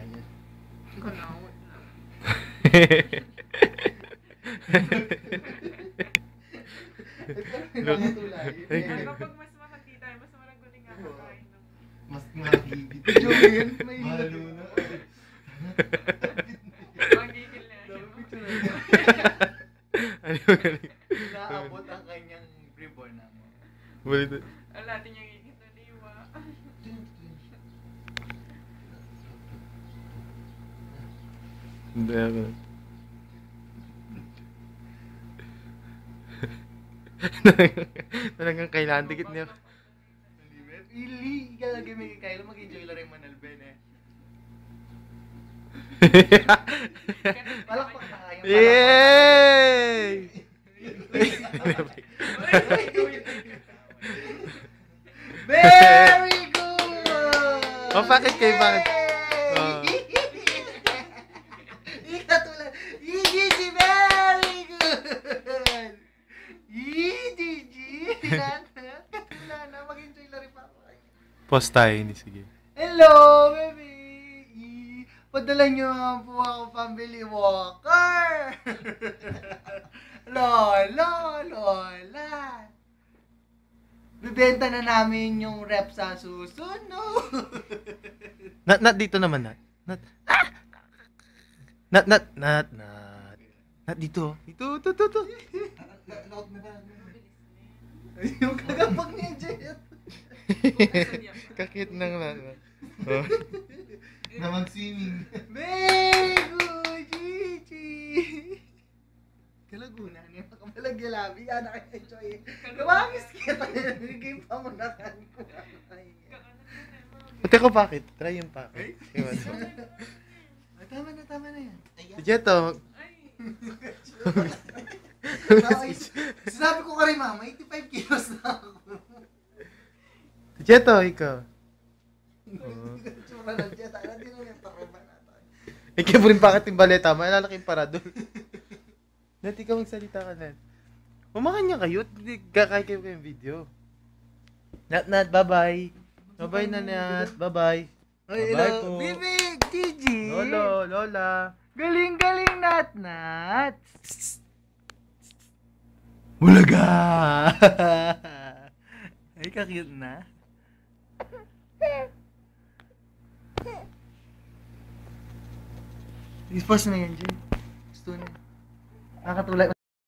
kanya. Kanawat na. Kapag mas makati tayo, mas maraguling nga kakain ng... Mas mahigit. Joke yan, may Mahalo na. Magigil na yun. Ano yung galing? Naabot ang kanyang reborn na mo. Balito. Wala natin yung ingit na liwa. Hindi ako. Talagang kailangan dikit niya. Ili, ikalagay may Kylo, mag-enjoy lang rin Manalben eh. Palakpak na kayong Yay! Very good! Oh, bakit kayo? Bakit? Oh. Ikatulad. EGG, very good! EGG! Katulad na, mag-enjoy lang rin pa ako. Post tayo, hindi sige. Hello, baby! Padala niyo nga po ako pambili walker! Lola, Lola! Bibenta na namin yung rep sa susunod! Nat dito naman, Nat. Nat. Nat dito. Dito. Loud na ba? Yung kagapag niya, Jet! Kakit nang Nat. Oh. Na mag-swimming. Very good, Gigi! Kalaguna niya, makamalagalabi, yan naka-enjoy. Gawangis kita, game pa mo na kan ko. Teka, bakit? Try yung pakit. Tama na yan. Si Jeto. Sinabi ko ka rin, mama, 85 kilos na ako. Si Jeto, ikaw. Tsura ng jet, hindi naman yung pakiba natin. Ikaw mo rin bakit yung baleta? Maalala kayong paradol. Nat, ikaw magsalita ka, Nat. Umakan niya kayo. Kakay kayo kayong video. Nat, bye-bye. Bye-bye na, Nat. Bye-bye. Ay, Bye-bye hello. po. Bibi, Gigi. Lolo, Lola. Galing-galing, Nat. Bulaga! Ay, ka-cute na. I-pause na yan, Jay. Gusto na. Nakatulad.